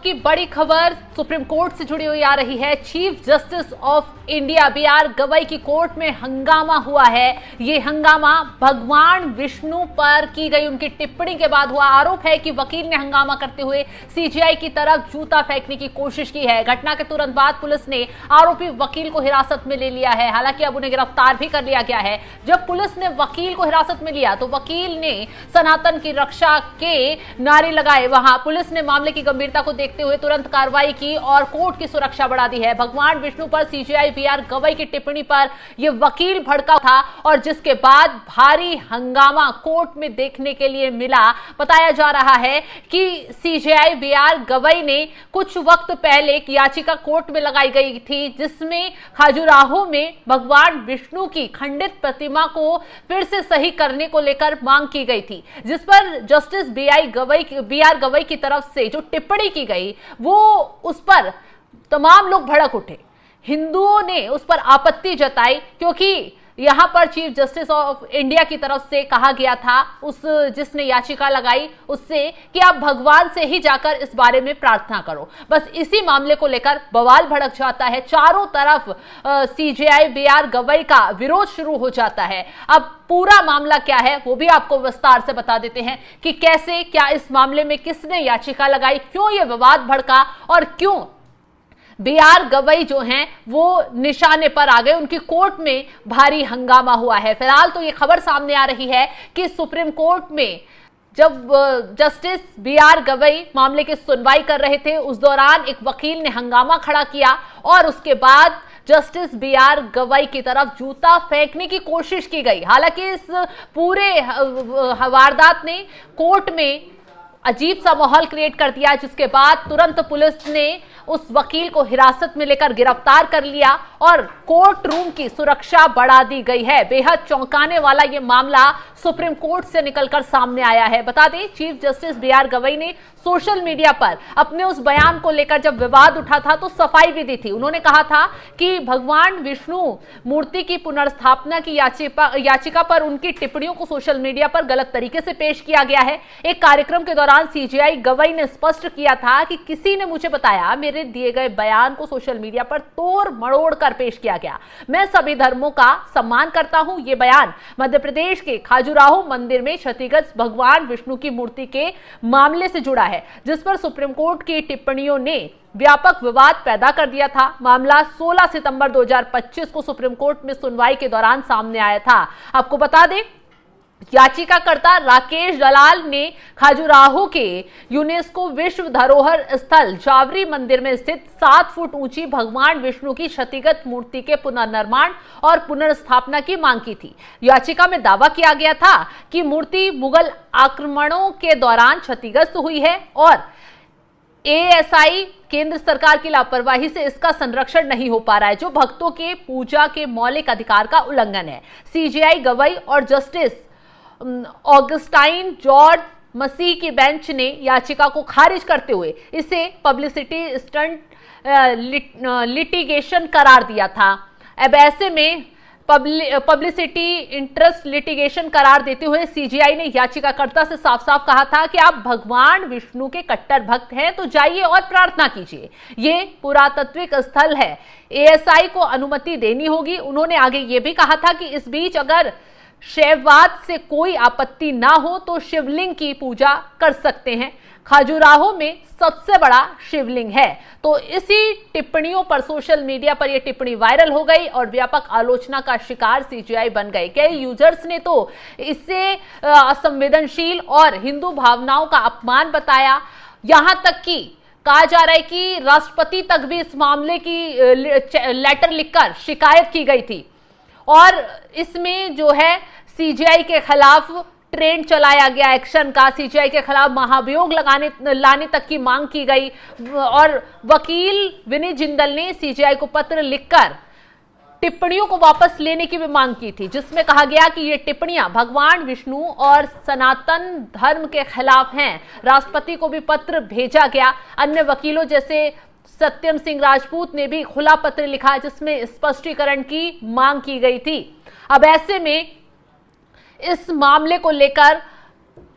वक्त की बड़ी खबर सुप्रीम कोर्ट से जुड़ी हुई आ रही है। Chief justice of India BR Gavai की कोर्ट में हंगामा हुआ है। ये हंगामा भगवान विष्णु पर की गई उनकी टिप्पणी के बाद हुआ। आरोप है कि वकील ने हंगामा करते हुए CJI की तरफ जूता फेंकने की कोशिश की है। घटना के तुरंत बाद पुलिस ने आरोपी वकील को हिरासत में ले लिया है। हालांकि अब उन्हें गिरफ्तार भी कर लिया गया है। जब पुलिस ने वकील को हिरासत में लिया तो वकील ने सनातन की रक्षा के नारे लगाए। वहां पुलिस ने मामले की गंभीरता को देखते हुए तुरंत कार्रवाई की और कोर्ट की सुरक्षा बढ़ा दी है। भगवान विष्णु पर CJI BR गवई की टिप्पणी पर यह वकील भड़का था और जिसके बाद भारी हंगामा कोर्ट में देखने के लिए मिला। बताया जा रहा है कि CJI BR गवई ने कुछ वक्त पहले एक याचिका कोर्ट में लगाई गई थी जिसमें खजुराहो में भगवान विष्णु की खंडित प्रतिमा को फिर से सही करने को लेकर मांग की गई थी, जिस पर जस्टिस BR गवई की तरफ से जो टिप्पणी की गई वो उस पर तमाम लोग भड़क उठे। हिंदुओं ने उस पर आपत्ति जताई क्योंकि यहां पर चीफ जस्टिस ऑफ इंडिया की तरफ से कहा गया था उस जिसने याचिका लगाई उससे कि आप भगवान से ही जाकर इस बारे में प्रार्थना करो। बस इसी मामले को लेकर बवाल भड़क जाता है। चारों तरफ CJI BR गवई का विरोध शुरू हो जाता है। अब पूरा मामला क्या है वो भी आपको विस्तार से बता देते हैं कि कैसे क्या इस मामले में किसने याचिका लगाई, क्यों यह विवाद भड़का और क्यों BR गवई जो हैं वो निशाने पर आ गए। उनकी कोर्ट में भारी हंगामा हुआ है। फिलहाल तो ये खबर सामने आ रही है कि सुप्रीम कोर्ट में जब जस्टिस BR गवई मामले की सुनवाई कर रहे थे उस दौरान एक वकील ने हंगामा खड़ा किया और उसके बाद जस्टिस BR गवई की तरफ जूता फेंकने की कोशिश की गई। हालांकि इस पूरे वारदात ने कोर्ट में अजीब सा माहौल क्रिएट कर दिया, जिसके बाद तुरंत पुलिस ने उस वकील को हिरासत में लेकर गिरफ्तार कर लिया और कोर्ट रूम की सुरक्षा बढ़ा दी गई है। बेहद चौंकाने वाला यह मामला सुप्रीम कोर्ट से निकलकर सामने आया है। बता दें चीफ जस्टिस BR गवई ने सोशल मीडिया पर अपने उस बयान को लेकर जब विवाद उठा था तो सफाई भी दी थी। उन्होंने कहा था कि भगवान विष्णु मूर्ति की पुनर्स्थापना की याचिका पर उनकी टिप्पणियों को सोशल मीडिया पर गलत तरीके से पेश किया गया है। एक कार्यक्रम के दौरान CJI गवई ने स्पष्ट किया था कि किसी ने मुझे बताया मेरे दिए गए बयान को सोशल मीडिया पर तोड़ मरोड़ कर पेश किया गया। मैं सभी धर्मों का सम्मान करता हूं। यह बयान मध्य प्रदेश के खजुराहो मंदिर में क्षतिग्रस्त भगवान विष्णु की मूर्ति के मामले से जुड़ा है, जिस पर सुप्रीम कोर्ट की टिप्पणियों ने व्यापक विवाद पैदा कर दिया था। मामला 16 सितंबर 2025 को सुप्रीम कोर्ट में सुनवाई के दौरान सामने आया था। आपको बता दें याचिकाकर्ता राकेश दलाल ने खजुराहो के यूनेस्को विश्व धरोहर स्थल जावरी मंदिर में स्थित 7 फुट ऊंची भगवान विष्णु की क्षतिगत मूर्ति के पुनर्निर्माण और पुनर्स्थापना की मांग की थी। याचिका में दावा किया गया था कि मूर्ति मुगल आक्रमणों के दौरान क्षतिग्रस्त हुई है और ASI केंद्र सरकार की लापरवाही से इसका संरक्षण नहीं हो पा रहा है, जो भक्तों के पूजा के मौलिक अधिकार का उल्लंघन है। CJI गवई और जस्टिस ऑगस्टाइन जॉर्ज मसीह की बेंच ने याचिका को खारिज करते हुए इसे पब्लिसिटी स्टंट लिटिगेशन करार दिया था। अब ऐसे में पब्लिसिटी इंटरेस्ट लिटिगेशन करार देते हुए CJI ने याचिकाकर्ता से साफ साफ कहा था कि आप भगवान विष्णु के कट्टर भक्त हैं तो जाइए और प्रार्थना कीजिए। ये पुरातात्विक स्थल है, ASI को अनुमति देनी होगी। उन्होंने आगे ये भी कहा था कि इस बीच अगर शैववाद से कोई आपत्ति ना हो तो शिवलिंग की पूजा कर सकते हैं। खजुराहो में सबसे बड़ा शिवलिंग है। तो इसी टिप्पणियों पर सोशल मीडिया पर यह टिप्पणी वायरल हो गई और व्यापक आलोचना का शिकार CJI बन गए। कई यूजर्स ने तो इसे असंवेदनशील और हिंदू भावनाओं का अपमान बताया। यहां तक कि कहा जा रहा है कि राष्ट्रपति तक भी इस मामले की लेटर लिखकर शिकायत की गई थी और इसमें जो है CJI के खिलाफ ट्रेंड चलाया गया, एक्शन का। CJI के खिलाफ महाभियोग लाने तक की मांग की गई और वकील विनीत जिंदल ने CJI को पत्र लिखकर टिप्पणियों को वापस लेने की भी मांग की थी, जिसमें कहा गया कि ये टिप्पणियां भगवान विष्णु और सनातन धर्म के खिलाफ हैं। राष्ट्रपति को भी पत्र भेजा गया। अन्य वकीलों जैसे सत्यम सिंह राजपूत ने भी खुला पत्र लिखा जिसमें स्पष्टीकरण की मांग की गई थी। अब ऐसे में इस मामले को लेकर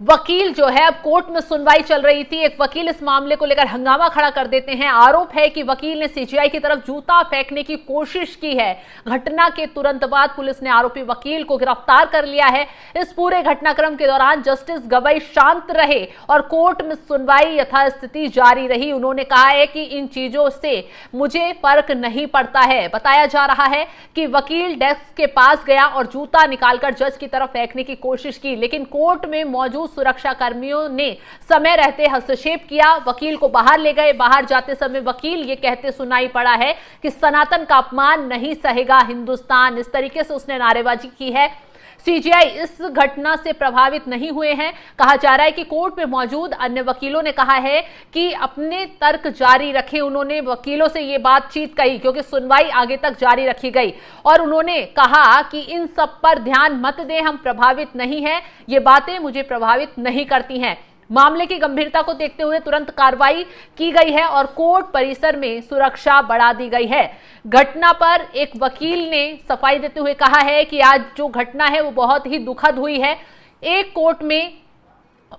वकील जो है, अब कोर्ट में सुनवाई चल रही थी, एक वकील इस मामले को लेकर हंगामा खड़ा कर देते हैं। आरोप है कि वकील ने सीजीआई की तरफ जूता फेंकने की कोशिश की है। घटना के तुरंत बाद पुलिस ने आरोपी वकील को गिरफ्तार कर लिया है। इस पूरे घटनाक्रम के दौरान जस्टिस गवई शांत रहे और कोर्ट में सुनवाई यथास्थिति जारी रही। उन्होंने कहा है कि इन चीजों से मुझे फर्क नहीं पड़ता है। बताया जा रहा है कि वकील डेस्क के पास गया और जूता निकालकर जज की तरफ फेंकने की कोशिश की, लेकिन कोर्ट में मौजूद सुरक्षा कर्मियों ने समय रहते हस्तक्षेप किया, वकील को बाहर ले गए। बाहर जाते समय वकील ये कहते सुनाई पड़ा है कि सनातन का अपमान नहीं सहेगा हिंदुस्तान। इस तरीके से उसने नारेबाजी की है। सीजीआई इस घटना से प्रभावित नहीं हुए हैं। कहा जा रहा है कि कोर्ट में मौजूद अन्य वकीलों ने कहा है कि अपने तर्क जारी रखें। उन्होंने वकीलों से ये बातचीत कही क्योंकि सुनवाई आगे तक जारी रखी गई और उन्होंने कहा कि इन सब पर ध्यान मत दें, हम प्रभावित नहीं हैं, ये बातें मुझे प्रभावित नहीं करती हैं। मामले की गंभीरता को देखते हुए तुरंत कार्रवाई की गई है और कोर्ट परिसर में सुरक्षा बढ़ा दी गई है। घटना पर एक वकील ने सफाई देते हुए कहा है कि आज जो घटना है वो बहुत ही दुखद हुई है। एक कोर्ट में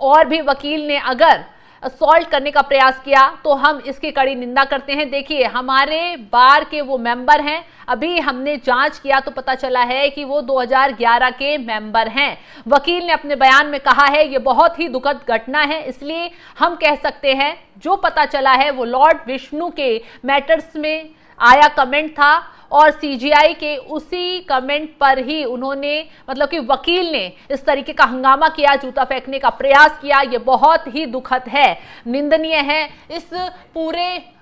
और भी वकील ने अगर असॉल्ट करने का प्रयास किया तो हम इसकी कड़ी निंदा करते हैं। देखिए, हमारे बार के वो मेंबर हैं, अभी हमने जांच किया तो पता चला है कि वो 2011 के मेंबर हैं। वकील ने अपने बयान में कहा है ये बहुत ही दुखद घटना है, इसलिए हम कह सकते हैं जो पता चला है वो लॉर्ड विष्णु के मैटर्स में आया कमेंट था और सीजीआई के उसी कमेंट पर ही उन्होंने, मतलब कि वकील ने इस तरीके का हंगामा किया, जूता फेंकने का प्रयास किया। ये बहुत ही दुखद है, निंदनीय है। इस पूरे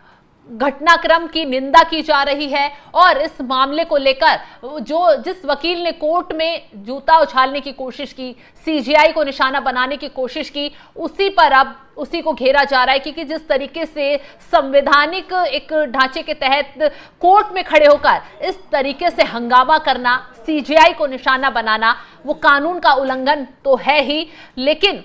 घटनाक्रम की निंदा की जा रही है और इस मामले को लेकर जिस वकील ने कोर्ट में जूता उछालने की कोशिश की, सीजीआई को निशाना बनाने की कोशिश की, उसी पर अब उसी को घेरा जा रहा है क्योंकि जिस तरीके से संवैधानिक एक ढांचे के तहत कोर्ट में खड़े होकर इस तरीके से हंगामा करना, सीजीआई को निशाना बनाना, वो कानून का उल्लंघन तो है ही, लेकिन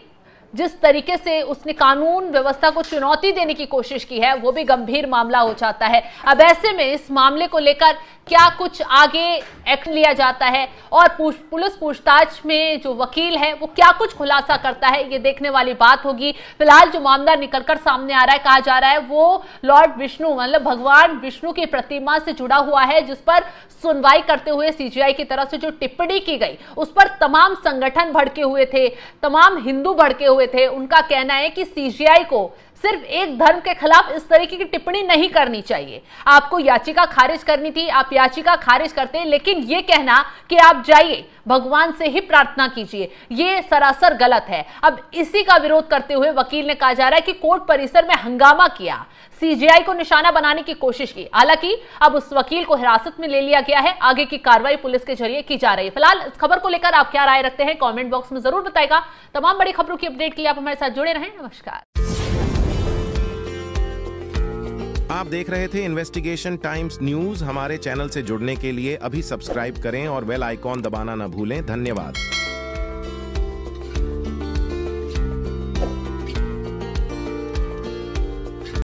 जिस तरीके से उसने कानून व्यवस्था को चुनौती देने की कोशिश की है वो भी गंभीर मामला हो जाता है। अब ऐसे में इस मामले को लेकर क्या कुछ आगे एक्शन लिया जाता है और पुलिस पूछताछ में जो वकील है वो क्या कुछ खुलासा करता है, ये देखने वाली बात होगी। फिलहाल जो मामला निकलकर सामने आ रहा है, कहा जा रहा है वो लॉर्ड विष्णु, मतलब भगवान विष्णु की प्रतिमा से जुड़ा हुआ है, जिस पर सुनवाई करते हुए सीजीआई की तरफ से जो टिप्पणी की गई उस पर तमाम संगठन भड़के हुए थे, तमाम हिंदू भड़के हुए थे। उनका कहना है कि सीजीआई को सिर्फ एक धर्म के खिलाफ इस तरीके की टिप्पणी नहीं करनी चाहिए। आपको याचिका खारिज करनी थी, आप याचिका खारिज करते हैं, लेकिन यह कहना कि आप जाइए भगवान से ही प्रार्थना कीजिए, ये सरासर गलत है। अब इसी का विरोध करते हुए वकील ने कहा जा रहा है कि कोर्ट परिसर में हंगामा किया, सीजीआई को निशाना बनाने की कोशिश की। हालांकि अब उस वकील को हिरासत में ले लिया गया है, आगे की कार्रवाई पुलिस के जरिए की जा रही है। फिलहाल इस खबर को लेकर आप क्या राय रखते हैं कमेंट बॉक्स में जरूर बताएगा। तमाम बड़ी खबरों की अपडेट के लिए आप हमारे साथ जुड़े रहें। नमस्कार। आप देख रहे थे इन्वेस्टिगेशन टाइम्स न्यूज। हमारे चैनल से जुड़ने के लिए अभी सब्सक्राइब करें और बेल आइकॉन दबाना न भूलें। धन्यवाद।